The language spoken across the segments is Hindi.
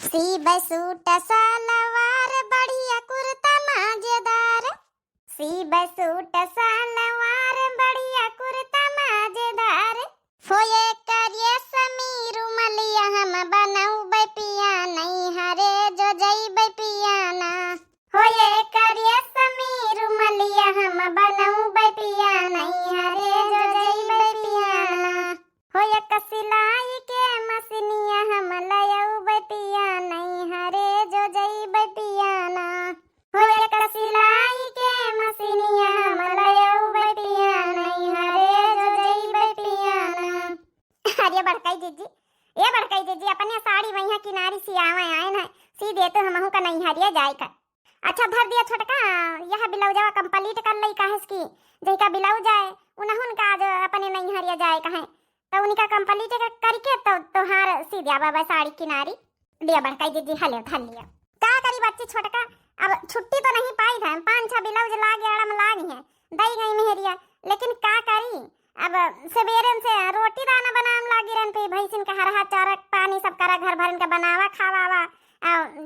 सी बसूट सलवार बढ़िया कुर्ता मजेदार। सी बसूट सलवार बढ़िया कुर्ता मजेदार। फोये करिए समीर मलिया हम बनाऊ पिया नहीं हरे जो जई पियाना। होये करिए समीर मलिया हम बनाऊ पिया नहीं हरे जो जई पियाना। होये कसिलाई के मसनिया हम लयऊ पिया नहीं हरे जो जई पियाना। होये कसिलाई के मसनिया हम लयऊ पिया नहीं हरे जो जई पियाना। अरे बड़काई जीजी, ये बड़काई जीजी अपने साड़ी वहिया किनारी सियावा आए ना, सी दे तो हमहू का नहीं हरिया जाए का। अच्छा धर दिया छोटका, यह ब्लाउजवा कंप्लीट कर लई काहे की जई का ब्लाउज आए उनहुन का आज अपने नहीं हरिया जाए कहे तो उनका कंप्लीट करके तो तोहार सी दिया बाबा साड़ी किनारी दिया। बड़काई जीजी हले धर लिया। का करी बच्ची छोटका, अब छुट्टी तो नहीं पाई था, 5-6 ब्लाउज लागे अड़म लागी है दई गई मेहरिया, लेकिन का करी अब सवेरे से रोटी दाना बनाम लागी रहन पे भैंसिन का हरहा चारा पानी सब करा घर भरन का बनावा खावावा।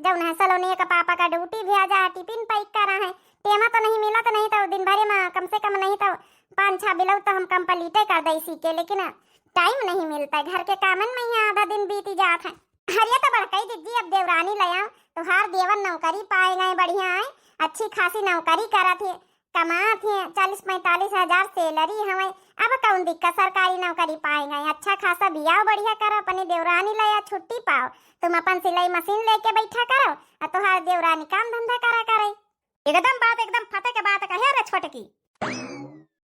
जौन है सलोनी का पापा का ड्यूटी भी आ जा टिफिन पैक करा है टेमा तो नहीं मिला तो नहीं तो दिन भरे में कम से कम नहीं तो 5-6 ब्लाउज तो हम कंप्लीट कर दई सी के, लेकिन टाइम नहीं मिलता है घर के कामन में ही आधा दिन बीती जात है। हरिया तो बड़काई दीदी अब देवरानी ले आओ तो हार देवन नौकरी पाए गए बढ़िया है, अच्छी खासी नौकरी करा थे कमा थे 40-45 हजार सैलरी हमें। अब कौन दिक्कत सरकारी नौकरी पाए गए, अच्छा खासा बियाह बढ़िया करो अपनी देवरानी ले छुट्टी पाओ, तुम अपन सिलाई मशीन लेके बैठा करो और तुहार देवरानी काम धंधा करा करे। एकदम फटे के बात कहे रे छोटकी।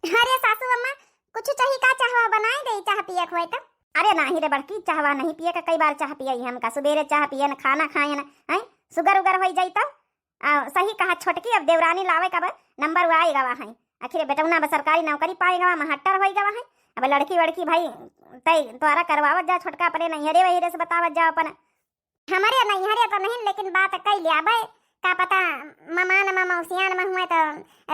अरे सासू अम्मा कुछ चाहिए का चाहवा बनाई दे चाह पिए खोए तो। अरे नहीं रे बड़की चाहवा नहीं पिए का, कई बार चाह पिए हमका सुबेरे चाह पिए न खाना खाए न हैं सुगर उगर हो जाई तो सही कहा छोटकी। अब देवरानी लावे का नंबर आएगा वहाँ आखिर बेटौना सरकारी नौकरी पाएगा महट्टर होएगा वहाँ। अब लड़की वड़की भाई तय तोरा करवावत जा छोटका अपने नैहरे वहीरे से बतावत जा अपन। हमारे नैहरे तो नहीं लेकिन बात कई लिया भाई, का पता ममान में मौसियान में हुए तो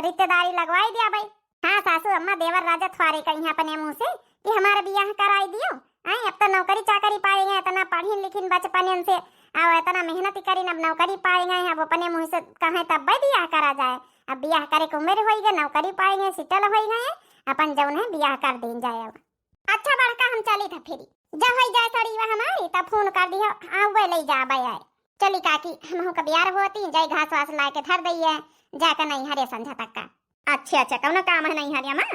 रिश्तेदारी लगवाई दिया भाई। हाँ सासू अम्मा देवर राजा थवारे कहीं अपने मुँह से कि हमारा बियाह कराई दियो। आई अब तो नौकरी चाकरी पाएंगे, इतना पढ़ी लिखी बचपन से और इतना मेहनत करी अब नौकरी पाएंगे, अब अपने मुँह से कहें तब भाई बियाह करा जाए। अब बियाह करे को उम्र हो गए, नौकरी पाएंगे सिटल हो गए, अपन जौन है बियाह कर दें जाए। अब अच्छा बड़का हम चली था फिर जब हो जाए सड़ी वह हमारी तब फोन कर दियो आवे ले जा आए। चली काकी हम का बियाह होती जाए घास वास ला के धर दी है जाकर नहीं हरे संझा तक का। अच्छा कौन काम है नहीं हरिया माँ?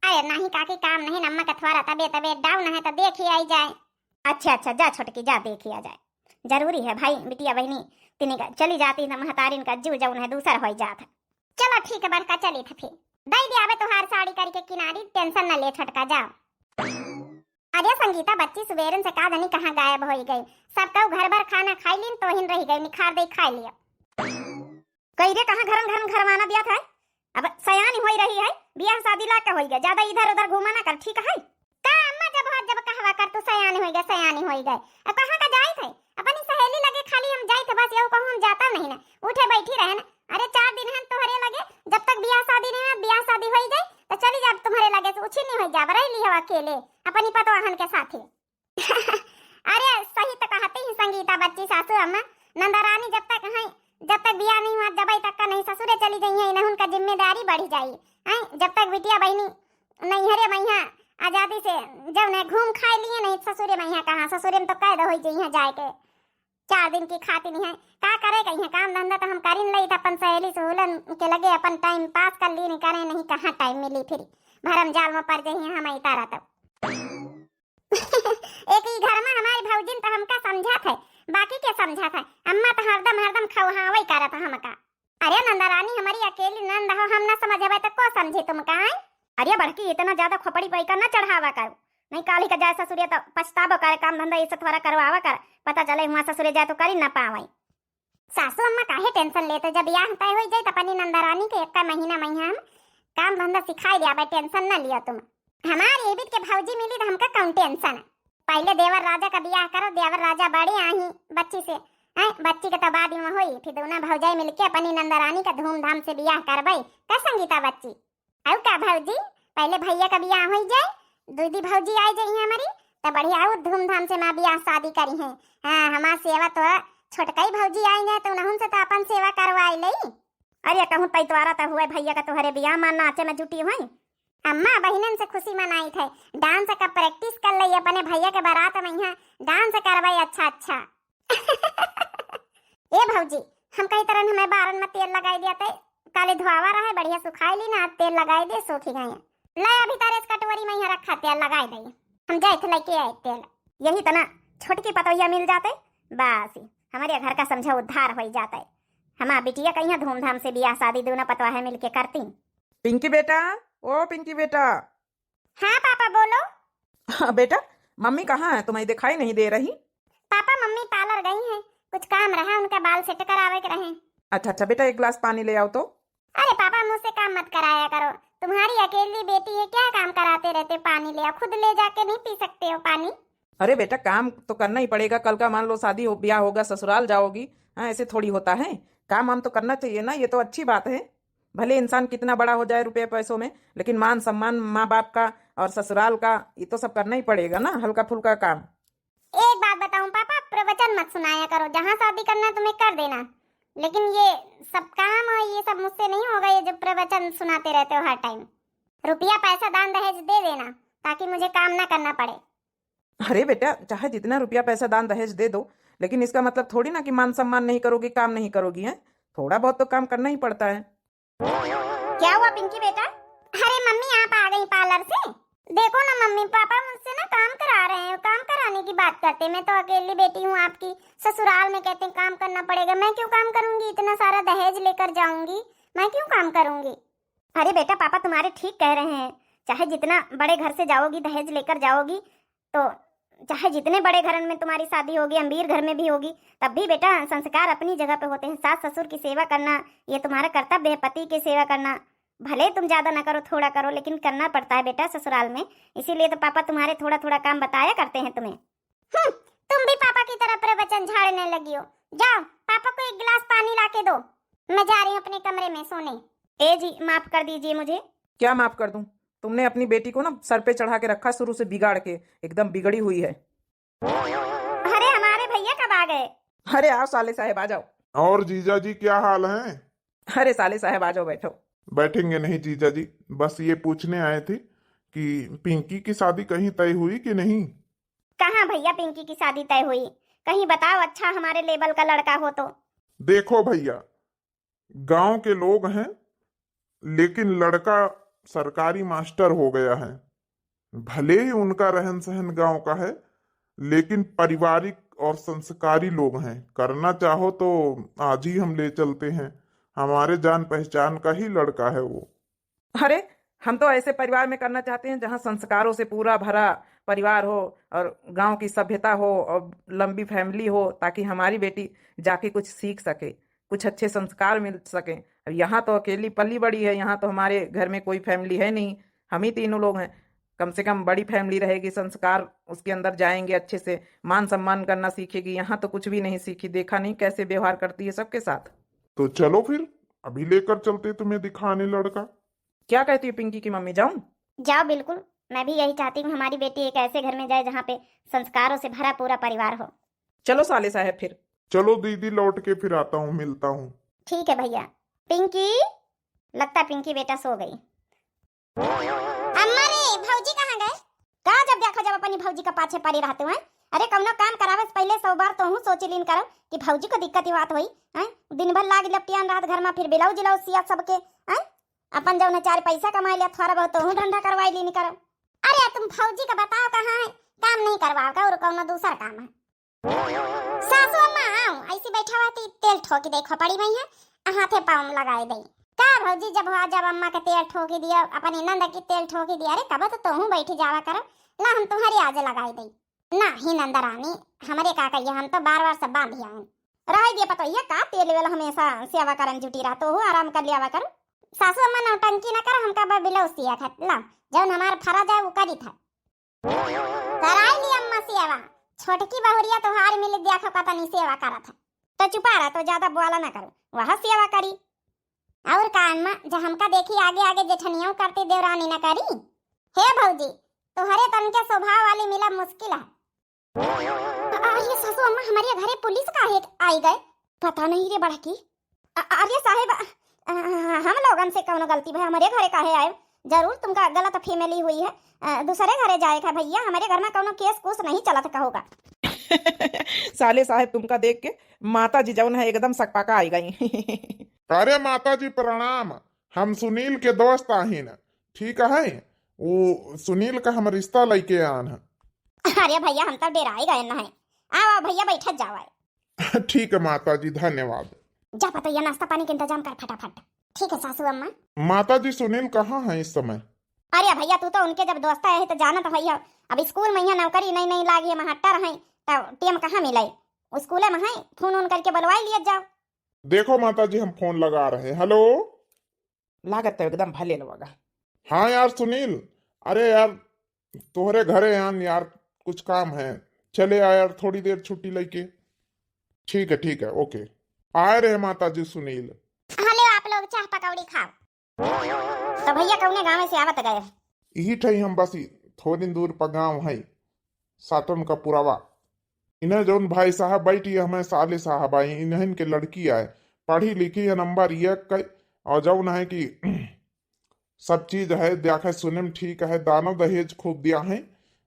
अरे नहीं काकी काम नहीं, नम्मा का थोड़ा तबियत डाउन है तो देखी आई जाए। अच्छा जा छोटकी जा देखी आ जाए, जरूरी है भाई बिटिया बहनी तीन का चली जाती न महतारिन का जीव जौन है दूसर हो जाता। चलो ठीक है बड़का चली था फिर दई दिया तुहार साड़ी करके किनारी, टेंशन न ले छोटका जाओ। अरे संगीता बच्ची सुबेरन से का जानी कहाँ गायब हो गई, सबका घर भर खाना खाई लीन तो हिन रही गई निखार दे खा लिया। कई रे कहाँ घरन घरवाना दिया था, अब सयानी हो रही है बियाह शादी ला के हो गया, ज्यादा इधर उधर घुमाना कर ठीक है का अम्मा। जब कहवा कर तू सयानी हो गए अब कहाँ का जाए थे अपनी सहेली लगे खाली हम जाए थे बस यो कहूं हम जाता नहीं ना उठे बैठी रहे ना। अरे 4 दिन है तुम्हारे लगे जब तक बियाह शादी नहीं है, बियाह शादी हो जाए तो चली जा तुम्हारे लगे से उछी नहीं हो जा रही हो अकेले अपनी पतवाहन के साथ ही। अरे सही तो कहते ही संगीता बच्ची सासू अम्मा नंदरानी जब तक बियाह नहीं हुआ जब तक का नहीं ससुरे चली गई है, उनका जिम्मेदारी बढ़ी जाए। जब तक बिटिया बहनी नैहरे मैया आजादी से जब ने घूम खाई लिए नहीं ससुरे मैया कहाँ, ससुरे में तो कैद हो जाइए जाए के 4 दिन की खाती नहीं है का करे कहीं काम धंधा तो हम करीन लई था अपन सहेली सहूलन के लगे अपन टाइम पास कर ली नहीं करे नहीं कहाँ टाइम मिली फिर भरम जाल में पड़ जाइए हम तारा तो। एक ही घर में हमारी भौजिन तो हमका समझा था बाकी के समझा था, अम्मा तो हरदम खवहावई करा था हमका। अरे नंदरानी हमारी अकेली नंद हो, हम ना समझे तो को समझे तुम कहाँ। अरे बड़की इतना ज्यादा खोपड़ी पैका न चढ़ावा करो, नहीं काली का जाए ससुरे तो पछतावा करे, काम धंधा ये सब थोड़ा करवावा कर, पता चले हुआ ससुरे जाए तो करी न पावे। सासू अम्मा काहे टेंशन लेते, जब बियाह तय हो जाए तो अपनी नंदरानी के 1 महीना हम काम धंधा सिखाई दिया, टेंशन न लिया तुम। हमारी एबिट के भौजी मिली तो हमका कौन टेंशन। पहले देवर राजा का बियाह करो, देवर राजा बड़े आही बच्ची से बच्ची के तो बाद में होई, फिर दोनों भौजाई मिलके अपनी नंदरानी का धूमधाम से बियाह करवाई का संगीता बच्ची। और का भौजी पहले भैया का बियाह हो जाए, दूधी भौजी आई जाए हमारी तो बढ़िया धूमधाम से माँ बियाह शादी करी है। हाँ हमार सेवा तो छोटकाई भौजी आएंगे तो उन्होंने से तो अपन सेवा करवाई लई। अरे कहूँ पैतवारा तो हुए भैया का तुम्हारे बियाह में नाचे में जुटी हुई। अम्मा बहनन से खुशी मनाई थे, डांस का प्रैक्टिस कर लई अपने भैया के बारात में यहाँ डांस करवाई अच्छा। ए भौजी हम कई तरह हमें बारन में तेल लगाई दिया थे, काले धुआवा रहा है बढ़िया सुखाई ली ना, तेल लगाई दे सूखी गए। ले अभी तारे कटोरी में यहाँ रखा तेल लगाई दे, हम जाए थे लेके आए तेल। यही तो ना छोटकी पतोहिया मिल जाते बस हमारे घर का समझा उद्धार हो जाता है। हमारा बिटिया कहीं धूमधाम से बियाह शादी दोनों पतवाहे मिलके करती। पिंकी बेटा, ओ पिंकी बेटा। हाँ पापा बोलो। हाँ बेटा, मम्मी कहाँ है? तुम्हें दिखाई नहीं दे रही। पापा मम्मी पार्लर गई हैं, कुछ काम रहा उनका बाल सेट करावे के रहे। अच्छा बेटा, एक गिलास पानी ले आओ तो। अरे पापा मुझसे काम मत कराया करो, तुम्हारी अकेली बेटी है, क्या काम कराते रहते? पानी ले आओ, खुद ले जाके नहीं पी सकते हो पानी? अरे बेटा काम तो करना ही पड़ेगा, कल का मान लो शादी हो ब्याह होगा ससुराल जाओगी, हाँ ऐसे थोड़ी होता है। काम हम तो करना चाहिए ना, ये तो अच्छी बात है। भले इंसान कितना बड़ा हो जाए रुपये पैसों में, लेकिन मान सम्मान माँ बाप का और ससुराल का ये तो सब करना ही पड़ेगा ना, हल्का फुल्का काम। एक बात बताऊं पापा, प्रवचन मत सुनाया करो, जहाँ शादी करना तुम्हें कर देना, लेकिन ये सब काम और ये सब मुझसे नहीं होगा, ये जो प्रवचन सुनाते रहते हो हर टाइम। रुपया पैसा दान दहेज दे देना ताकि मुझे काम ना करना पड़े। अरे बेटा चाहे जितना रुपया पैसा दान दहेज दे दो, लेकिन इसका मतलब थोड़ी ना कि मान सम्मान नहीं करोगी, काम नहीं करोगी है। थोड़ा बहुत तो काम करना ही पड़ता है। क्या हुआ पिंकी बेटा? अरे मम्मी आप आ गई पार्लर से? देखो ना मम्मी पापा मुझसे ना काम करा रहे हैं, काम कराने की बात करते। मैं तो अकेली बेटी हूँ आपकी, ससुराल में कहते हैं काम करना पड़ेगा, मैं क्यों काम करूंगी? इतना सारा दहेज लेकर जाऊंगी, मैं क्यों काम करूंगी? अरे बेटा पापा तुम्हारे ठीक कह रहे हैं, चाहे जितना बड़े घर से जाओगी दहेज लेकर जाओगी, तो चाहे जितने बड़े घर में तुम्हारी शादी होगी, अमीर घर में भी होगी, तब भी बेटा संस्कार अपनी जगह पे होते हैं। सास ससुर की सेवा करना ये तुम्हारा कर्तव्य है, पति की सेवा करना। भले तुम ज्यादा ना करो, थोड़ा करो, लेकिन करना पड़ता है बेटा ससुराल में। इसीलिए तो पापा तुम्हारे थोड़ा थोड़ा काम बताया करते हैं तुम्हें। तुम भी पापा की तरह प्रवचन झाड़ने लगी हो। जाओ पापा को एक गिलास पानी ला के दो, मैं जा रही हूँ अपने कमरे में सोने। ए जी माफ कर दीजिए मुझे। क्या माफ कर दूं? तुमने अपनी बेटी को ना सर पे चढ़ा के रखा, शुरू से बिगाड़ के एकदम बिगड़ी हुई है। अरे हमारे भैया कब आ गए? अरे आओ साले साहब आ जाओ। और जीजा जी क्या हाल है? अरे साले साहब आ जाओ, बैठो। बैठेंगे नहीं जीजा जी, बस ये पूछने आए थे कि पिंकी की शादी कहीं तय हुई कि नहीं? कहाँ भैया पिंकी की शादी तय हुई? कहीं बताओ अच्छा हमारे लेवल का लड़का हो तो। देखो भैया, गांव के लोग हैं, लेकिन लड़का सरकारी मास्टर हो गया है। भले ही उनका रहन सहन गांव का है, लेकिन पारिवारिक और संस्कारी लोग हैं। करना चाहो तो आज ही हम ले चलते हैं, हमारे जान पहचान का ही लड़का है वो। अरे हम तो ऐसे परिवार में करना चाहते हैं जहाँ संस्कारों से पूरा भरा परिवार हो और गांव की सभ्यता हो और लंबी फैमिली हो, ताकि हमारी बेटी जाके कुछ सीख सके, कुछ अच्छे संस्कार मिल सके। अब यहाँ तो अकेली पली बड़ी है, यहाँ तो हमारे घर में कोई फैमिली है नहीं, हम ही तीनों लोग हैं। कम से कम बड़ी फैमिली रहेगी, संस्कार उसके अंदर जाएंगे, अच्छे से मान सम्मान करना सीखेगी। यहाँ तो कुछ भी नहीं सीखी, देखा नहीं कैसे व्यवहार करती है सबके साथ। तो चलो फिर अभी लेकर चलते तुम्हें दिखाने लड़का। क्या कहती है पिंकी की मम्मी, जाऊं? जाओ बिल्कुल, मैं भी यही चाहती हूँ हमारी बेटी एक ऐसे घर में जाए जहाँ पे संस्कारों से भरा पूरा परिवार हो। चलो साले साहब फिर। चलो दीदी, लौट के फिर आता हूँ, मिलता हूँ। ठीक है भैया। पिंकी, लगता पिंकी बेटा सो गई। अम्मा रे भौजी कहाँ गए? कहा जब देखो जब अपनी भौजी का पाछे पड़ी रहते हैं। अरे कौनो काम करावे से पहले 100 बार तो हूँ सोच लीन करो कि भौजी को दिक्कत ही बात हुई है। दिन भर लाग लपटियान रात घर में, फिर बिलाउ जिलाउ सिया सबके हैं। अपन जब 4 पैसा कमा लिया, थोड़ा बहुत तो हूँ धंधा करवाई लीन करो। अरे तुम भौजी का बताओ कहाँ है, काम नहीं करवाओ का और कौनो दूसरा काम है? सासू अम्मा आओ, ऐसी बैठा हुआ थी, तेल ठोकी देखो पड़ी वही है, हाथे पाँव लगाए दई। का भौजी जब हुआ जब अम्मा के तेल ठोकी दिया, अपनी नंदा की तेल ठोकी दिया। अरे कब तो हूँ बैठी जावा करो, ला हम तुम्हारी आज लगाई दई ना ही नंदा रानी, हमारे का कहिए, हम तो बार बार सब बांध आए। रह दिया पता ये का तेल वेल हमेशा सेवा करन जुटी रहा, तो आराम कर लिया करो। सासू अम्मा नौटंकी ना कर, हमका बा बिलाउ सिया था, ला जब हमारा फर्ज है वो करी था। कराई ली अम्मा सेवा, छोटकी बहुरिया तो हार मिल दिया खा, पता नहीं सेवा करा था। तो चुपा रहा, तो ज्यादा बोला ना करो, वह सेवा करी। और का अम्मा जब हमका देखी आगे आगे जेठनियों करती देवरानी ना करी। हे भौजी, तुम्हारे तन के स्वभाव वाली मिला मुश्किल है। अरे सासू अम्मा, हमारे घरे पुलिस काहे आई गए? पता नहीं रे बड़की। अरे साहेब, हम लोगन से कौनो गलती भाई, हमारे घरे काहे आए? जरूर तुमका गलत फैमिली हुई है, दूसरे घरे जाए का भैया, हमारे घर में कौनो केस कुछ नहीं चलत का होगा। साले साहब तुमका देख के माता जी जौन है एकदम सकपाका आई गई। अरे माता जी प्रणाम। हम सुनील के दोस्त आहिन, ठीक है? वो सुनील का हम रिश्ता लेके आन है। अरे भैया, हम तो डेरा ही गए ना है। आओ भैया, बैठ जाओ। ठीक है माता जी, धन्यवाद। जा पतैया, नाश्ता पानी के इंतजाम कर फटाफट। ठीक है सासू अम्मा। माता जी सुनील कहाँ है इस समय? अरे भैया, तू तो उनके जब दोस्त है तो जाना तो भैया। अब स्कूल में यहाँ नौकरी नहीं लागी है, महट्टर है तो टीम कहाँ मिले? स्कूल में है, फोन ऑन करके बुलवाई लिए जाओ। देखो माता जी, हम फोन लगा रहे हैं। हेलो। लागत है एकदम भले लगा। हाँ यार सुनील, अरे यार तोहरे घरे आन यार, कुछ काम है, चले आ यार, थोड़ी देर छुट्टी लेके। ठीक है, ओके। आए रहे माता जी सुनील। हेलो, आप लोग चाह पकौड़ी खाओ। तो भैया कौने गाँव से आवत गए? यही ठही हम बस थोड़ी दूर पर गाँव है, साटन का पुरावा। इन्हें जौन भाई साहब बैठी हमें साले साहब आई, इन्हन के लड़की आए, पढ़ी लिखी है, नंबर एक का, और जौन है कि सब चीज है, देखे सुने में ठीक है, दानो दहेज खूब दिया है।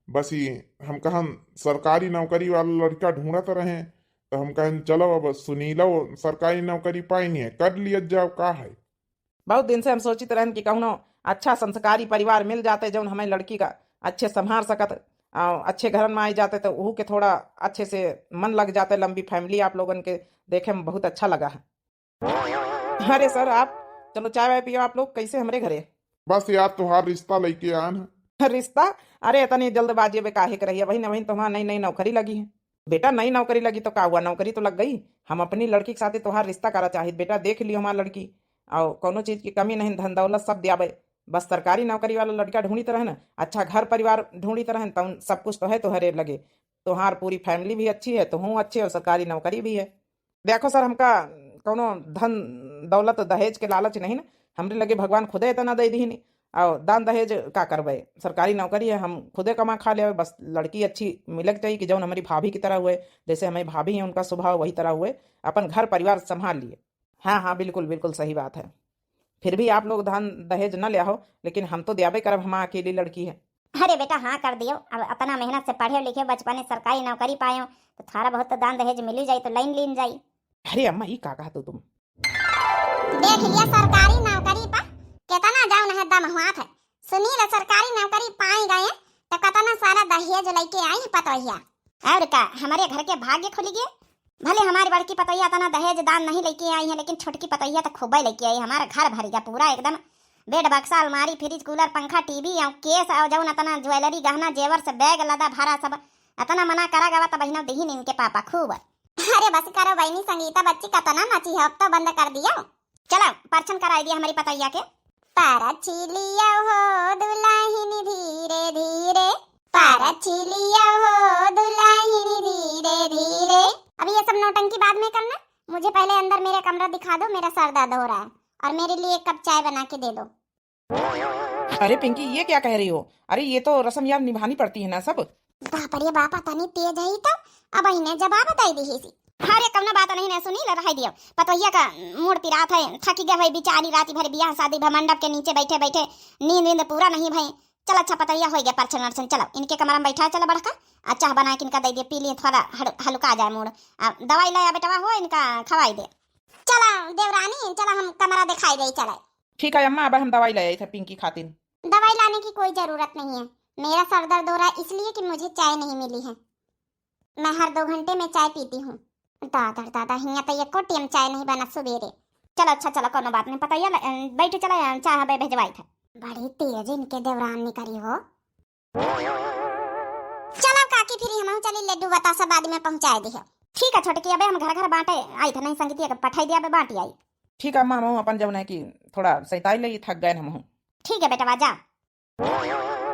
बस ये हम कहन सरकारी नौकरी वाला लड़का ढूंढत रहे, तो हम कहन चलो अब सुनीलो सरकारी नौकरी पाई नहीं है, कर लिया जाओ का है। बहुत दिन से हम सोचित रहन कि कौनो अच्छा संस्कारी परिवार मिल जाते जौन हमें लड़की का अच्छे संभाल सकत, अच्छे घर में आई जाते तो वहू के थोड़ा अच्छे से मन लग जाते। लंबी फैमिली आप लोगन के देखे में बहुत अच्छा लगा है। अरे सर आप चलो चाय वाय पियो आप लोग, कैसे हमारे घरे? बस यार तुहार रिश्ता लेके आन है। रिश्ता? अरे इतनी जल्दबाजी में काहे कर रही है? वही न तुम्हारा नई नौकरी लगी है। बेटा नई नौकरी लगी तो क्या हुआ, नौकरी तो लग गई। हम अपनी लड़की के साथ तुम्हारा रिश्ता करा चाहिए। बेटा देख लियो हमारी लड़की, और कोनो चीज की कमी नहीं, धन दौलत सब दियाबे, बस सरकारी नौकरी वाला लड़का ढूंढी तरह ना, अच्छा घर परिवार ढूंढी तरह तो सब कुछ तो है तुम्हारे लगे। तुम्हार पूरी फैमिली भी अच्छी है, तो हूँ अच्छी, और सरकारी नौकरी भी है। देखो सर, हमका कोनो धन दौलत दहेज के लालच नहीं ना, हमरे लगे भगवान खुदे इतना दे दी नहीं, और दान दहेज का करबे, सरकारी नौकरी है, हम खुदे कमा खा ले। बस लड़की अच्छी मिले चाहिए कि जौन हमारी भाभी की तरह हुए, जैसे हमारी भाभी है उनका स्वभाव वही तरह हुए, अपन घर परिवार संभाल लिए। हाँ बिल्कुल बिल्कुल सही बात है। फिर भी आप लोग धन दहेज न ले आओ, लेकिन हम तो दियाबे करब, हम अकेली लड़की है। अरे बेटा हाँ कर दियो, अब इतना मेहनत से पढ़े लिखे बचपन में सरकारी नौकरी पाए तो थारा बहुत तो दान दहेज मिली जाई, तो लाइन लीन जाई। अरे अम्मा ही का कहते तुम? देख लिया सरकारी नौकरी पर कितना जाऊन है दम हाथ है। सुनील सरकारी नौकरी पाई गए तो कितना सारा दहेज लेके आई है पतोहिया। और का हमारे घर के भाग्य खुल गए। भले हमारी बड़की पतैया तना दहेज दान नहीं लेके आई है, लेकिन छोटकी पतैया तो खूब लेके आई। हमारा घर भर गया पूरा एकदम, बेड बक्सा अलमारी फ्रिज कूलर पंखा टीवी और केस और जौन अतना ज्वेलरी गहना जेवर से बैग लदा भरा सब अतना मना करा गवा तो बहनों दही नहीं इनके पापा खूब। अरे बस करो बहनी, संगीता बच्ची कितना मची है, अब तो बंद कर दिया। चलो परछन कराई दिया हमारी पतैया के। परछी लिया हो दुल्हन धीरे धीरे, परछी लिया हो दुल्हन धीरे धीरे। अभी ये सब नौटंकी बाद में करना, मुझे पहले अंदर मेरा कमरा दिखा दो, मेरा सर दर्द हो रहा है, और मेरे लिए एक कप चाय बना के दे दो। अरे पिंकी ये क्या कह रही हो? अरे ये तो रस्म यार निभानी पड़ती है ना सब। बाप रे बाप, तनी तेज है तो अब इन्हें जवाब बताई दी सी। अरे कौना बात नहीं ना सुनी ले रहा दियो, पतोहिया का मूड पिरात है, थकी गए भाई बेचारी, राती भर ब्याह शादी मंडप के नीचे बैठे बैठे नींद पूरा नहीं भाई। चल अच्छा पतैया हो गया परछन वर्छन, चलो इनके कमरा में बैठा, चलो बड़का अच्छा बना के इनका दे दे, पी लिए थोड़ा हल्का आ जाए मूड। दवाई लाया बेटवा हो इनका खवाई दे। चलो देवरानी, चलो हम कमरा दिखाई दे चले। ठीक है अम्मा, अब हम दवाई ले आए थे पिंकी खातिर। दवाई लाने की कोई जरूरत नहीं है, मेरा सर दर्द हो रहा है इसलिए कि मुझे चाय नहीं मिली है। मैं हर 2 घंटे में चाय पीती हूँ। दादा दादा हिया तो ये कोटियम चाय नहीं बना सुबेरे। चलो अच्छा चलो कोनो बात नहीं, पतैया बैठे चला चाह भेजवाई था। बड़ी तेज इनके देवरान निकली हो। चलो काकी फिर हम चली लड्डू बतासा बाद में पहुंचा दी है। ठीक है छोटकी, अबे हम घर घर बांटे आई थे नहीं संगीतिया पठाई दिया बांटी आई। ठीक है अम्मा, हम अपन जब है कि थोड़ा सैताई ले थक गए हम। ठीक है बेटा जा।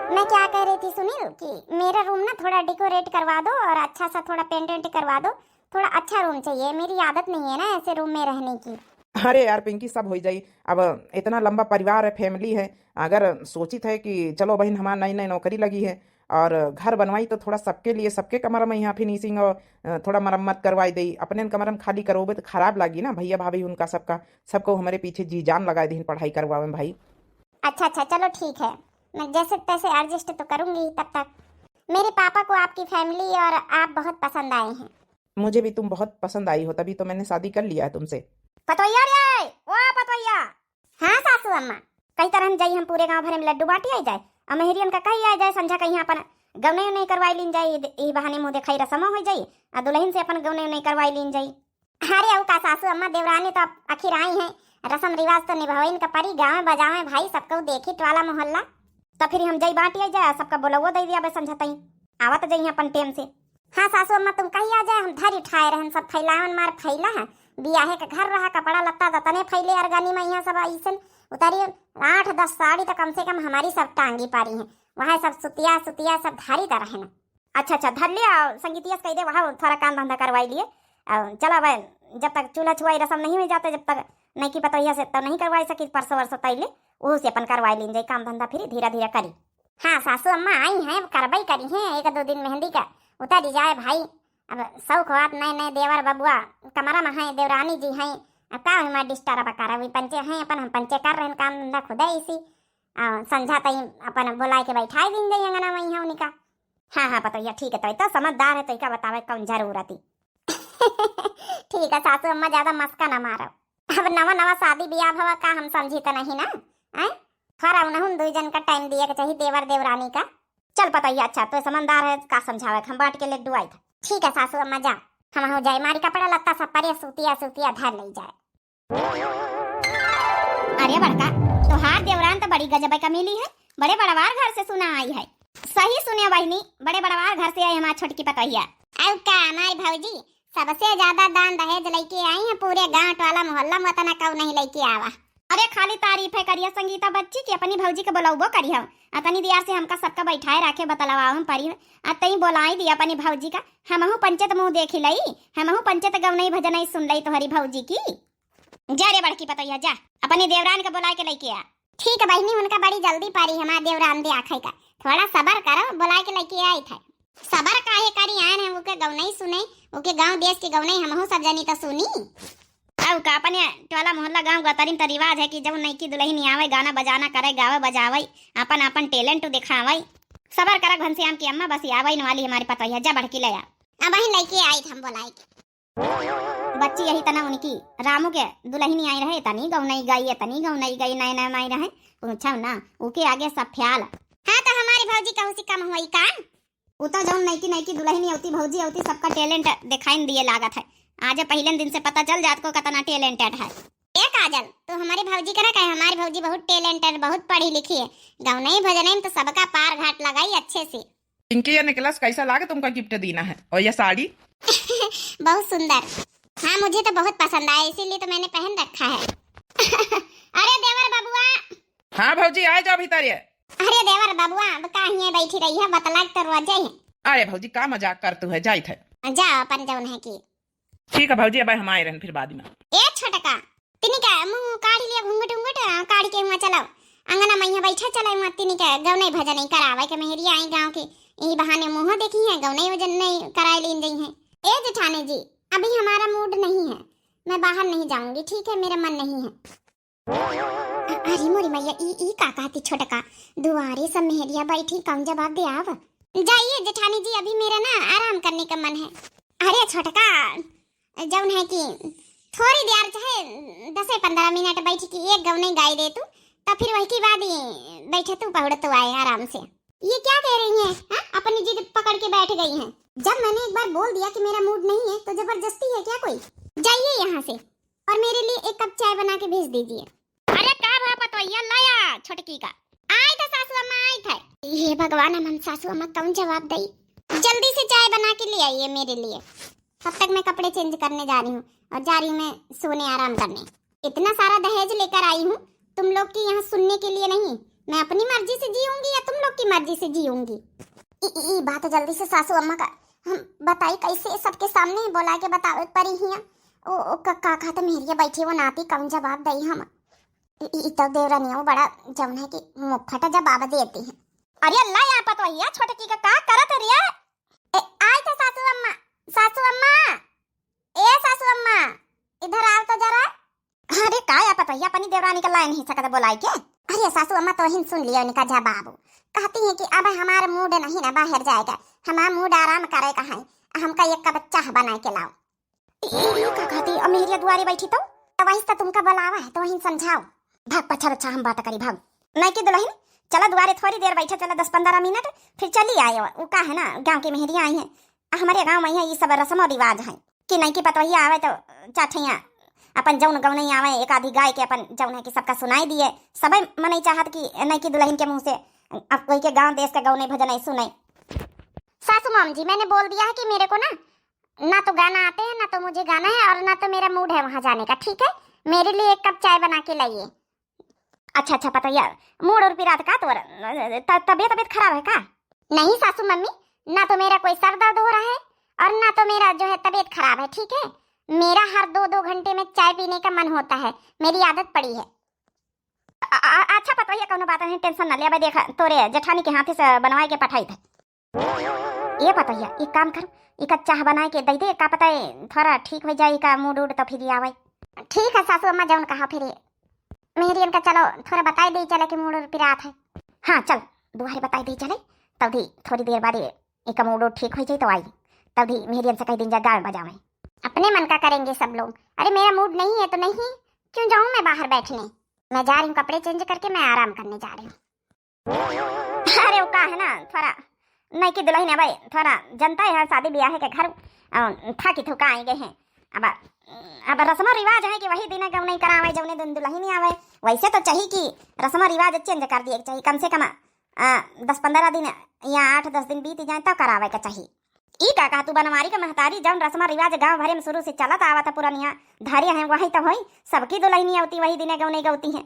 मैं क्या कह रही थी सुनील कि मेरा रूम ना थोड़ा डेकोरेट करवा दो और अच्छा सा थोड़ा पेंट करवा दो, थोड़ा अच्छा रूम चाहिए, मेरी आदत नहीं है ना ऐसे रूम में रहने की। अरे यार पिंकी सब हो जाई, अब इतना लंबा परिवार है, फैमिली है, अगर सोचित है कि चलो बहन हमारा नई नौकरी लगी है और घर बनवाई तो थोड़ा सबके लिए, सबके कमरा में यहाँ फिनिशिंग और थोड़ा मरम्मत करवाई दी। अपने कमरा में खाली करोगे तो खराब लगी ना, भैया भाभी उनका सबका, सबको हमारे पीछे जी जान लगाए दी पढ़ाई करवावे भाई। अच्छा चलो ठीक है, मैं जैसे तैसे एडजस्ट तो करूंगी ही। तब तक मेरे पापा को आपकी फैमिली और आप बहुत पसंद आए हैं। मुझे भी तुम बहुत पसंद आई हो, तभी तो मैंने शादी कर लिया है तुमसे। पतोहिया रे, ओ पतोहिया। हाँ सासू अम्मा। कई तरह हम जाई, हम पूरे गांव भरे में लड्डू बांटी आई जाए, और मेहरियन का कही आ जाए, संझा कहीं अपन गवने नहीं करवाई लीन जाई, ई बहाने मुंह देखाई रसमो हो जाई, और दुल्हन से अपन गवने नहीं करवाई लीन जाई। अरे अऊ का सासू अम्मा, देवरानी तो आखिर आई हैं, रसम रिवाज तो निभावे का परी, गाँव बजावे भाई, सबको देखी टवाला मोहल्ला। तो फिर हम जाई बांटी आई जाए, सबका बोलवो दे दिया बे संझा तई आवत जाई अपन टेम से। हाँ सासू अम्मा, तुम कही आ जाए, हम धर उठाए रहन, सब फैलावन मार फैला है, बियाहे का घर रहा, कपड़ा लत्ता दतने फैले, अरगानी में यहाँ सब ऐसन उतारी 8-10 साड़ी तो कम से कम हमारी सब टांगी पारी हैं, वहाँ सब सुतिया सब धारी तरह है ना। अच्छा धर लिया, संगीतिया कह दे वहाँ थोड़ा काम धंधा करवाई लिए। चला भाई, जब तक चूल्हा छुआई रसम नहीं हो जाते, जब तक नहीं की पतोहिया से तो नहीं करवाई सकी, परसों वर्षों तैले वो से अपन करवाई लीन जाए, काम धंधा फिर धीरे धीरे करी। हाँ सासू अम्मा आई हैं, करवाई करी हैं, 1-2 दिन मेहंदी का उतारी जाए भाई। अब शौक बात नए देवर बबुआ कमरा में है, देवरानी जी हैं, अब का हमारे डिस्टर्ब करा हुई पंचे हैं, अपन हम पंचे कर रहे हैं, काम धंधा खुदा इसी संझा तई अपन बुलाए के बैठाई दिन जाइए अंगना में यहाँ उनका। हाँ पतोहिया ठीक है, तो समझदार है, तो क्या बतावे कौन जरूरत ही। ठीक है सासू अम्मा, ज्यादा मस्का न मारो, अब नवा शादी ब्याह भवा का हम समझी तो नहीं ना, खरा उन्हें 2 जन का टाइम दिया चाहिए देवर देवरानी का। चल पतोहिया, अच्छा तो समझदार है, का समझावे, हम बांट के लड्डू आई था। ठीक है सासू अम्मा, जा हम हो जाए, मारी कपड़ा लत्ता सब पर सुतिया धर ले जाए। अरे बड़का तोहार देवरान तो बड़ी गजब का मिली है, बड़े बड़वार घर से सुना आई है। सही सुनियो बहनी, बड़े बड़वार घर से आई हमारी छोटकी पतोहिया। अब का हमारी भौजी सबसे ज्यादा दान दहेज लेके आई है, पूरे गांव टोला मोहल्ला में तना कऊ नहीं लेके आवा। अरे खाली तारीफ है करिया संगीता बच्ची की, अपनी भौजी के बुलाऊबो करी हम, अतनी दियार से हमका सबका बैठाए रखे बतलावा हम परी, अतई बोलाई दिया अपनी भौजी का, हमहु पंचत मुंह देखी लई, हमहु पंचत गवनई भजनई सुन लई तोहरी भौजी की। जा रे बड़की पतोहिया, जा अपनी देवरान के बुलाए के लेके आ। ठीक है बहनी, उनका बड़ी जल्दी पारी हमारे देवरान दे आखे का, थोड़ा सबर करो, बुलाए के लेके आई था। सबर काहे करी आन है, उके गवनई सुने, उके गांव देश के गवनई हमहु सब जानी तो सुनी। अब का अपने टोला मोहल्ला गांव गतरीन तो रिवाज है कि जब नई की दुल्हन आवे, गाना बजाना करे, गावे बजावे, अपन टैलेंट दिखावे। सबर करा घनश्याम की अम्मा, बस आवे न वाली हमारी पतोहिया, जा बढ़की ले आ। अब वही लेके आई हम बुलाए के। बच्ची यही तना उनकी रामू के दुल्हन आई रहे, तनी गौ नहीं गई, तनी गौ नहीं गई, नए माई रहे, पूछा ना उके आगे सब ख्याल। हाँ तो हमारी भौजी कहूँ सी कम हुई का, उता जौन नई की दुल्हन होती भौजी होती, सबका टैलेंट दिखाई दिए लागत है। आज पहले दिन से पता चल जात को कितना टैलेंटेड है। एक काजल तो हमारी भौजी का ना कहे, हमारी भौजी बहुत टैलेंटेड, बहुत पढ़ी लिखी है, गवनई भजनई में तो सबका पार घाट लगाई अच्छे से। पिंकी या निकलस कैसा लागे तुमका गिफ्ट देना है, और यह साड़ी बहुत सुंदर। हाँ मुझे तो बहुत पसंद आया, इसीलिए तो मैंने पहन रखा है। अरे देवर बबुआ। हाँ भौजी आ जाओ भीतर ये। अरे देवर बबुआ, अब कहाँ बैठी रही है, बतला तो रोज है। अरे भौजी का मजाक कर तू है, जाई थे जा अपन जौन है की। ठीक है भौजी, अब हम आए रहन फिर बाद में। ए छोटका तिनी का मुंह काढ़ लिया, घूंघट काढ़ के वहाँ चलो अंगना में यहाँ बैठा, चला वहाँ तिनी का गवनई भजन करावे के मेहरिया आई गाँव के, यही बहाने मुँह देखी है, गवनई भजन नहीं कराए लीन गई है। ए जेठानी जी, अभी हमारा मूड नहीं है, मैं बाहर नहीं जाऊंगी, ठीक है, मेरा मन नहीं है। अरे मोरी मैया, ई का कहती छोटका, दुआरे सब मेहरिया बैठी, कौन जवाब दे आव। जाइए जेठानी जी, अभी मेरा ना आराम करने का मन है। अरे छोटका जौन है कि थोड़ी देर चाहे 10-15 मिनट बैठ के एक गवनई गाय दे तू, तो फिर वही की बाद बैठे तू पहुड़ तो आए आराम से। ये क्या कह रही हैं? अपनी जिद पकड़ के बैठ गई हैं। जब मैंने एक बार बोल दिया कि मेरा मूड नहीं है, तो जबरदस्ती है क्या कोई? जाइए यहाँ से और मेरे लिए 1 कप चाय बना के भेज दीजिए। अरे का भापा तो ये लाया छोटकी का आई था सासू अम्मा, आई था। ये भगवान, हम सासू अम्मा कौन जवाब दई। जल्दी से चाय बना के ले आइए मेरे लिए, तब तक मैं कपड़े चेंज करने जा रही हूँ और जा रही हूँ मैं सोने आराम करने। इतना सारा दहेज लेकर आई हूँ तुम लोग की यहाँ सुनने के लिए नहीं, मैं अपनी मर्जी से जीऊंगी या तुम लोग की मर्जी से जीऊंगी। बात जल्दी से सासू अम्मा का हम बताई कैसे सबके सामने बोला के बतावे परी हिया। ओ काका तो मेरिया बैठी वो नाती कौन जवाब दई हम। तो देवरानी वो बड़ा जौन है कि मुफ्फट जवाब देती है। अरे अल्लाह यहाँ पतोहिया छोटकी का करत है रिया। आई तो सासू अम्मा, सासू अम्मा, ए सासू अम्मा, इधर आओ तो जरा। अरे का या पतोहिया अपनी देवरानी का लाइन नहीं सकता बोलाई के। अरे सासू अम्मा तो हिन सुन लिया उनका जवाब। कहती है कि अब हमारा मूड नहीं ना बाहर जाएगा, हमारा मूड आराम करेगा है, हमका एक कप चाह बना के लाओ। ये का कहती अब मेहरिया दुआरे बैठी तो वही तो तुमका बुलावा है, तो वही समझाओ। भाग पछा अच्छा हम बात करी भाग। नहीं की दुल्हन चला दुआरे थोड़ी देर बैठे, चला 10-15 मिनट फिर चली आए। वो का है ना गांव की मेहरिया आई हैं, हमारे गांव में ये सब रस्म और रिवाज है कि नहीं की पतोहिया आवे तो चाठैया अपन जौन गौ नहीं आवे एक आधी गाय के अपन जौन है कि सबका सुनाई दिए। सबे मन चाहत कि नहीं की दुल्हन के मुंह से अब कोई के गांव देश का गौ नहीं भजन नहीं सुने। सासू माम जी मैंने बोल दिया है कि मेरे को ना तो गाना आते हैं, ना तो मुझे गाना है, और ना तो मेरा मूड है वहां जाने का। ठीक है, मेरे लिए एक कप चाय बना के लाइए। अच्छा अच्छा पतोहिया मूड और पिरात का तो तबियत खराब है का? नहीं सासू मम्मी, ना तो मेरा कोई सर दर्द हो रहा है और ना तो मेरा जो है तबीयत खराब है। ठीक है, मेरा हर 2-2 घंटे में चाय पीने का मन होता है, मेरी आदत पड़ी है। अच्छा पतोहिया कोनो बात नहीं, टेंशन ना ले। अब देखा तोरे जेठानी के हाथे से बनवाए के पठाई थे। ये पतोहिया एक काम कर, एक चाह बनाए के दे दे, का पता है थोड़ा ठीक हो जाए का मूड उड तो फिर आवे। ठीक है सासू अम्मा, जौन कहा फिर मेहरियन का चलो थोड़ा बताई दे चले कि मूड और पिरात है। हाँ चल दुआरे बताई दे चले, तब भी थोड़ी देर बाद एक मूड ठीक हो जाए तो आई, तब भी मेहरियन से कई दिन जा गाँव बजावे। अपने मन का करेंगे सब लोग। अरे मेरा मूड नहीं है तो नहीं, क्यों जाऊं मैं बाहर बैठने? मैं जा रही हूँ कपड़े चेंज करके, मैं आराम करने जा रही हूँ। अरे वो का है ना थोड़ा नहीं की दुल्हन भाई थोड़ा जनता है शादी ब्याह के घर थकी थुका आएंगे हैं। अब रस्म रिवाज है कि वही दिन गौ नहीं करावे जौने दिन दुल्हन नहीं आवे। वैसे तो चाहिए कि रस्म रिवाज चेंज कर दिए चाहिए, कम से कम 10-15 दिन या 8-10 दिन बीत जाए तब करावे का चाहिए। ई का कहा तू बनवारी का महतारी जौन रस्म रिवाज गाँव भरे में शुरू से चलत आवत पुरानिया धारिया है वही तो होई, सबकी दुल्हनी आवती वही दिन गौ नहीं गौती है।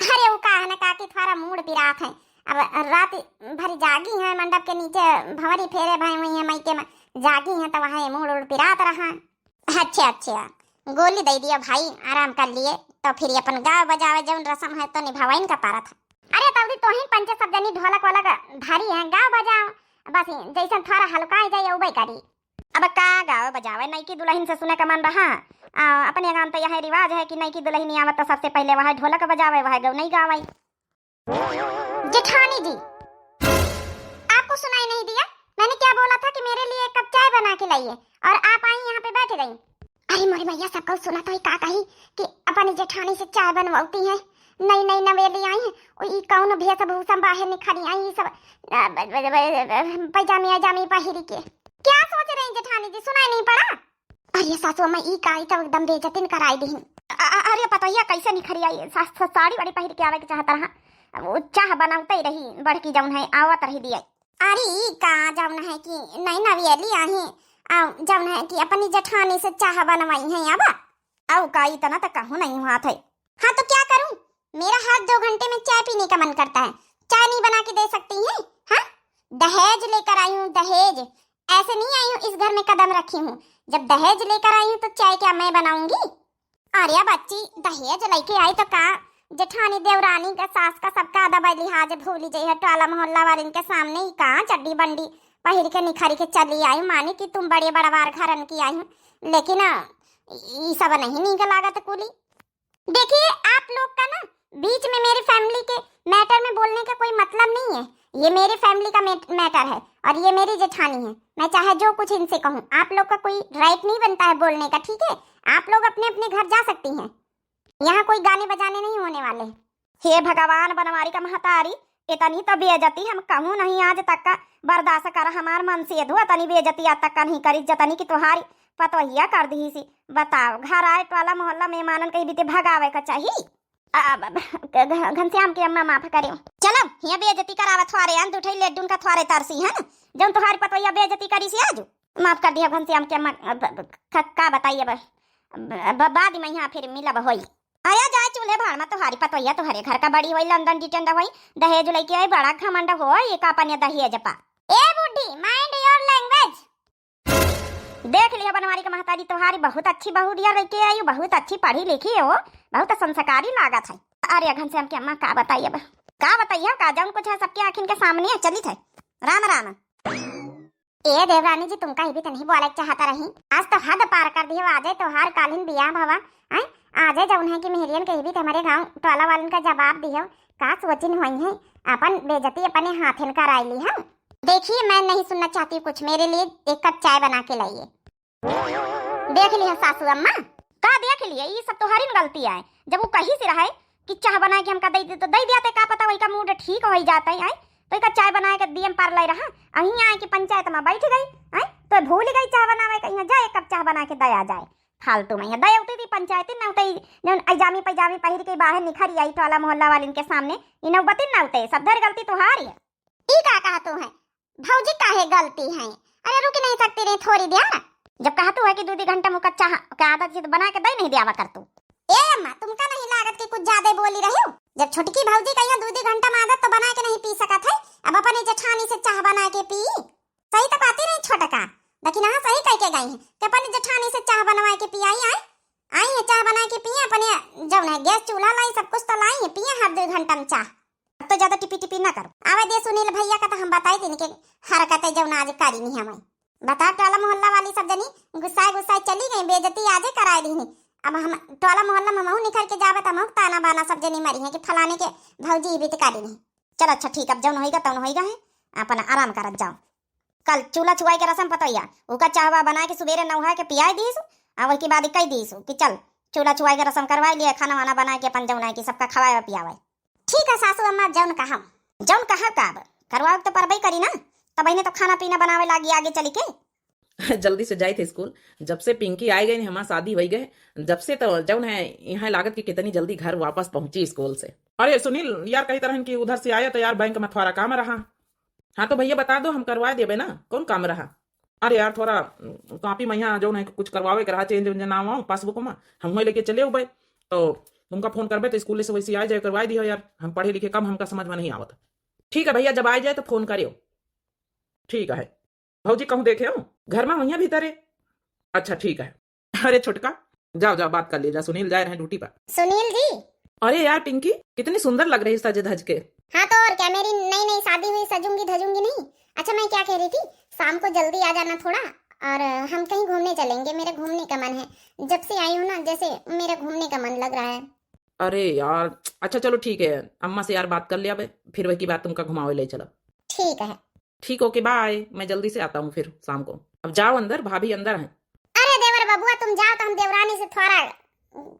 अरे वो का है ना काकी थोड़ा मूड पिरात है, अब रात भरी जागी है, मंडप के नीचे भंवरी फेरे भाई हुई है, मायके में जागी है तो वहाँ मूड उड़ पिरात रहा। अच्छा गोली दे दिया भाई, आराम कर लिए तो फिर अपन गाँव बजावे जौन रस्म है तो निभावाइन का पारा था। अरे तब तो ही पंच सब जनी ढोलक वाला धारी है, गाँव बजाओ बस जैसा थोड़ा हल्का ही जाए उबई करी। अब का गाँव बजावे नहीं की दुल्हन से सुने का मन रहा। अपने गाँव तो यह रिवाज है कि नहीं की दुल्हन आवत तो सबसे पहले वह ढोलक बजावे वह गौ नहीं गावे। जेठानी जी आपको सुनाई नहीं दिया? मैंने क्या बोला था कि मेरे लिए एक कप चाय बना के लाइए और आप आई यहाँ पे बैठ गई। अरे मोरी भैया सबको सुना तो ही का कही कि अपनी जेठानी से चाय बनवाती है, नई नई नवेली आई है, ई कौन भेस भूषम बाहर निखरी आई सब पैजामी आजामी पहिरी के। क्या सोच रही जेठानी जी, सुनाई नहीं पड़ा? अरे सासू अम्मा ई का तो एकदम बेइज्जती कराई दी। अरे पतोहिया कैसे निखरी आई, साड़ी वाड़ी पहिर के आवे के चाहत रहा, वो चाह बनाते रही बड़की जौन है आवत रही दिया। अरे ई का जौन है कि नई नवेली आई जौन है कि अपनी जेठानी से चाह बनवाई है अब औ का इतना तक कहूँ नहीं हुआ था। हाँ तो क्या करूं, मेरा हर 2 घंटे में चाय पीने का मन करता है, चाय नहीं बना के दे सकती हैं? हाँ दहेज लेकर आई हूँ, दहेज ऐसे नहीं आई हूँ, इस घर में कदम रखी हूँ। जब दहेज लेकर आई हूँ तो चाय क्या मैं बनाऊंगी? अरे बच्ची दहेज लेके आई तो का जेठानी देवरानी का सास का सबका अदब लिहाज भूली जाई है, टोला मोहल्ला वाले के सामने ही कहाँ चड्डी बंडी पहिर के निखरी के चली आई। माने कि तुम बड़े बड़वार घरन की आई हूँ, लेकिन ये सब नहीं नीक लागत कुली। देखिए आप लोग का ना बीच में मेरी फैमिली के मैटर में बोलने का कोई मतलब नहीं है, ये मेरी फैमिली का मैटर है और ये मेरी जेठानी है, मैं चाहे जो कुछ इनसे कहूँ, आप लोग का कोई राइट नहीं बनता है बोलने का। ठीक है, आप लोग अपने अपने घर जा सकती हैं, यहाँ कोई गाने बजाने नहीं होने वाले। हे भगवान बनवारी का महतारी इतनी तो बेइज्जती हम कहूँ नहीं आज तक का बर्दाश्त कर, हमार मन से धो तनी बेइज्जती आज तक का नहीं करी जतनी की तुम्हारी पतोहिया कर दी सी। बताओ घर आए टोला मोहल्ला मेहमानन कहीं बीते भगावे का चाहिए। घनश्याम की अम्मा माफ करियो, चलो यहाँ बेइज्जती करावा थोड़े अंत उठाई लेडून का थोड़े तरसी है ना, जब तुम्हारी पतोहिया बेइज्जती करी सी आज माफ कर दिया घनश्याम की अम्मा। का बताइए बाद में यहाँ फिर मिलब होई। आया जाए चूल्हे भाड़ में तुम्हारी पतोहिया तुम्हारे घर का बड़ी हुई लंदन डिटेंड हुई दहेज लेके आई बड़ा घमंड हो ये का अपन दहेज पा। ए बुड्ढी माइंड योर लैंग्वेज। देख लिया बनवारी का महतारी तुम्हारी बहुत अच्छी बहू दिया लेके आई, बहुत अच्छी पढ़ी लिखी हो, बहुत संस्कारी लागत है। अरे घनश्याम की अम्मा का बताइए का बताइए का जौन कुछ है सबके आखिन के सामने है चलित है। राम राम। ए देवरानी जी, तुमका ही भी तो नहीं बोले चाहता रही। आज तो हद पार कर दी। आज तो हार कालीन बिया भवा आई आज जौन है कि मेहरियन कही भी तो हमारे गांव टोला वालन का जवाब दियो का सोचिन हुई है अपन बेइज्जती अपने हाथन कराई ली। हम देखिए, मैं नहीं सुनना चाहती कुछ, मेरे लिए एक कप चाय बना के लाइए। देख लिया सासू अम्मा, का देख लिए ये सब तुम्हारी गलती है। जब वो कहीं से रहे कि चाय बना के हमका दे दे तो दे दिया, का पता वही का मूड ठीक हो जाता है। तो एक चाय बना के दियम पार ले रहा अहीं आए कि पंचायत में बैठ गई आई तो भूल गई चाय बनावे का। यहाँ जाए एक कप चाय बना के दया जाए फालतू में। दया उठी थी पंचायत न उठे जौन अजामी पैजामी पहिर के बाहर निखरी आई टोला मोहल्ला वालिन के सामने इन बतिन न उठे। सब धर गलती तुम्हारी है। ई का कहा तू है भौजी, काहे गलती है? अरे रुक नहीं सकती रे थोड़ी देर। जब कहा तू है कि 2 घंटा मुका चाह का आदत चीज बना के दे नहीं दिया कर तू। ए अम्मा, तुमका नहीं लागत कि कुछ ज्यादा बोली रही हो? जब छोटकी भौजी कहिया 2 घंटा में आदत तो बना के नहीं पी सकत है, अब अपने जेठानी से चाह बना के पी। सही तो बात ही नहीं छोटका, लेकिन हाँ सही कह के गई है कि अपनी जेठानी से चाह बनवा के पी आई है चाह बना के पिए अपने। जब ना गैस चूल्हा लाई सब कुछ तो लाई है, पिए हर 2 घंटा में चाह। अब तो ज्यादा टिपी टिपी ना करो। आवे दे सुनील भैया का तो हम बताई दिन के हरकत जब आज करी नहीं हमें बता। टोला मोहल्ला वाली सब जनी गुस्साए चली गई, बेइज्जती आजे कराई दी। अब हम टोला मोहल्ला में महू निखर के जावे तो ताना बाना सब जनी मरी है कि फलाने के भौजी भी करी नहीं। चलो अच्छा ठीक, अब जौन होएगा तौन होएगा है, अपन आराम करत जाओ। कल चूल्हा छुआई के रसम पतोइया उका चाहवा बना के सुबेरे नहा के पियाई दीसु आ वही के बाद कही दीसु कि चल चूल्हा छुआई के रसम करवाई लिए, खाना वाना बना के अपन जौन है कि सबका खवाए पियावे। ठीक है सासू अम्मा, जौन कहा का करवाओ तो परबई करी ना, तब ने तो खाना पीना बनावे लागी आगे चली के। जल्दी से जाए थे स्कूल। जब से पिंकी आई गई हमारा शादी हो गए, जब से तो जौन है यहाँ लागत की कितनी जल्दी घर वापस पहुंची स्कूल से। अरे सुनील यार, कही तरह की उधर से आया तो यार बैंक में थोड़ा काम रहा। हाँ तो भैया बता दो, हम करवा देवे ना, कौन काम रहा? अरे यार थोड़ा कॉपी में यहाँ जौन है कुछ करवावे के रहा, चेंज वेंज नाम आओ पासबुक में, हम वही लेके चले भाई। तो तुमका फोन करबे तो स्कूल से वैसे आ जाए करवा दियो यार, हम पढ़े लिखे कम, हमका समझ में नहीं आवत। ठीक है भैया, जब आ जाए तो फोन करियो। ठीक है भौजी, कहूँ देखे हो घर में वहीं भीतर है? अच्छा ठीक है। अरे छोटका जाओ जाओ बात कर लीजिए, सुनील जा रहे हैं ड्यूटी पर। सुनील जी, अरे यार पिंकी कितनी सुंदर लग रही सज धज के। हाँ तो और क्या, मेरी नई नई शादी हुई, सजूंगी धजूंगी नहीं। अच्छा मैं क्या कह रही थी, शाम को जल्दी आ जाना थोड़ा, और हम कहीं घूमने चलेंगे। मेरे घूमने का मन है, जब से आई हूँ ना जैसे मेरा घूमने का मन लग रहा है। अरे यार अच्छा चलो ठीक है, अम्मा से यार बात कर लिया बे, फिर वही की बात तुमका घुमावे ले चलो। ठीक है। ठीक ओके बाय, मैं जल्दी से आता हूँ फिर शाम को। अब जाओ अंदर, भाभी अंदर हैं। अरे देवर बबुआ तुम जाओ, तो हम देवरानी से थोड़ा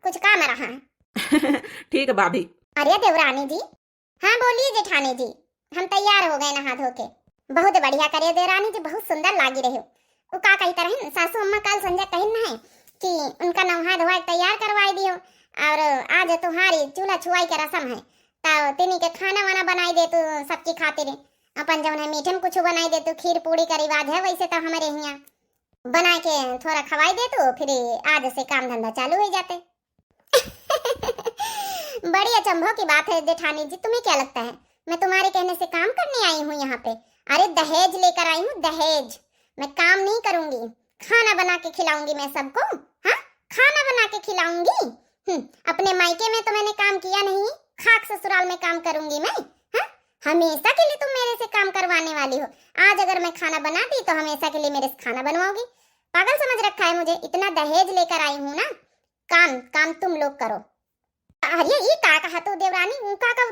कुछ काम रहा है। ठीक है भाभी। अरे देवरानी जी, हाँ बोलिए जेठानी जी, हम तैयार हो गए नहा धो के। बहुत बढ़िया करे देवरानी जी, बहुत सुंदर लागी रहे हो। वो का कही तरह सासू अम्मा कल संजय कही ना है कि उनका नहा धोआ तैयार करवाई दियो, और आज तुम्हारी चूल्हा छुआई के रसम है, तो तिनी के खाना वाना बनाई दे तू सबकी खातिर। अपन जब है मीठे में कुछ बनाई दे तू, खीर पूड़ी का रिवाज है वैसे तो हमारे यहाँ बना के थोड़ा खवाई दे तू, फिर आज से काम धंधा चालू हो जाते। बड़ी अचंभव की बात है जेठानी जी, तुम्हें क्या लगता है मैं तुम्हारे कहने से काम करने आई हूँ यहाँ पे? अरे दहेज लेकर आई हूँ, दहेज। मैं काम नहीं करूंगी, खाना बना के खिलाऊंगी मैं सबको। हाँ खाना बना के खिलाऊंगी। अपने मायके में तो मैंने काम किया नहीं, खाक ससुराल में काम करूंगी मैं। हाँ हमेशा के लिए तुम मेरे से काम करवाने वाली हो। आज अगर मैं खाना बनाती तो हमेशा के लिए मेरे से खाना बनवाओगी? पागल समझ रखा है मुझे? इतना दहेज लेकर आई हूँ ना, काम काम तुम लोग करो। अरे ये का कहा तो देवरानी, उनका का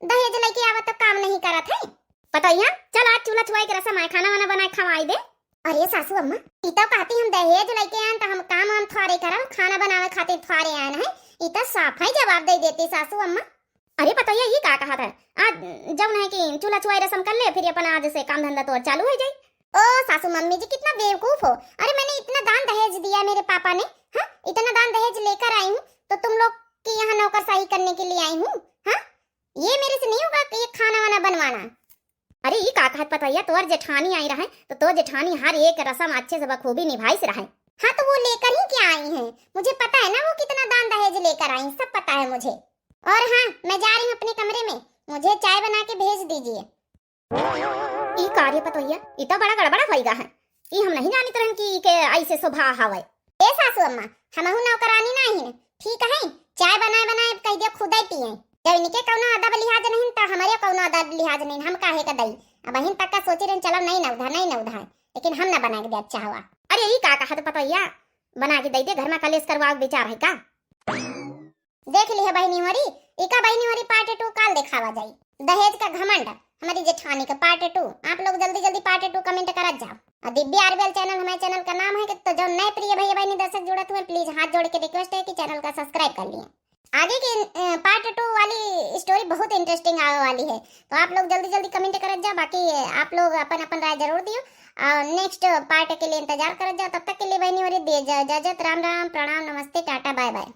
दहेज लेके आवा तो काम नहीं करा थे? पता ही है, चल आज चूल्हा छुआई के रसम है, खाना वाना बना खवाई दे। अरे सासू अम्मा इतना कहती हम दहेज लेके आए तो हम काम हम थोड़े करब, खाना बनावे खातिर थोड़े आए हैं, इतना साफ ही जवाब दे देती सासू अम्मा। अरे पता ये का कहा था, आज जब है कि चूल्हा छुआई रसम कर ले, फिर अपन आज से काम धंधा तो चालू हो जाए। ओ सासू मम्मी जी कितना बेवकूफ हो। अरे मैंने इतना दान दहेज दिया मेरे पापा ने, हाँ इतना दान दहेज लेकर आई हूँ तो तुम लोग के यहाँ नौकरशाही करने के लिए आई हूँ। हाँ ये मेरे से नहीं होगा कि ये खाना वाना बनवाना। अरे ये का कहत पता है, तोर जेठानी आई रहे तो तो जेठानी हर एक रसम अच्छे से बखूबी निभाई से रहे। हाँ तो वो लेकर ही क्या आई हैं, मुझे पता है ना वो कितना दान दहेज लेकर आई, सब पता है मुझे। और हाँ मैं जा रही हूँ अपने कमरे में, मुझे चाय बना के भेज दीजिए। ई कार्य पतोहिया इतना बड़ा गड़बड़ा होइगा है, ई हम नहीं जानित रहन कि के ऐसे स्वभाव हवे। ए सासू अम्मा हमहु नौकरानी नहीं है, ठीक है? चाय बनाए बनाए कह दिया खुद ही पिए, जब इनके कौनो अदब लिहाज नहीं तो हमारे कौनो अदब लिहाज नहीं, हम काहे का दई। अब बहन तक का सोची रहे चलो नहीं ना उधार, लेकिन हम ना बना के दे अच्छा हुआ। अरे यही का कहा तो पतोहिया बना के दे दे, घर में कलेश करवाओ विचार है का। देख ली है बहनी हमारी, इका बहनी हमारी पार्ट 2 काल दिखावा जाई। दहेज का घमंड हमारी जेठानी का पार्ट 2। आप लोग जल्दी जल्दी पार्ट 2 कमेंट करत जाओ। और दिव्या आरबीएल चैनल हमारे चैनल का नाम है कि तो जो नए प्रिय भैया बहनी दर्शक जुड़े हुए प्लीज हाथ जोड़ के रिक्वेस्ट है कि चैनल का सब्सक्राइब कर लिए। आगे की पार्ट 2 वाली स्टोरी बहुत इंटरेस्टिंग आने वाली है, तो आप लोग जल्दी जल्दी कमेंट करत जाओ। बाकी आप लोग अपन अपन राय जरूर दियो और नेक्स्ट पार्ट के लिए इंतजार करत जाओ। तब तक के लिए बहनी हमारी दे इजाजत। राम राम, प्रणाम, नमस्ते, टाटा, बाय बाय।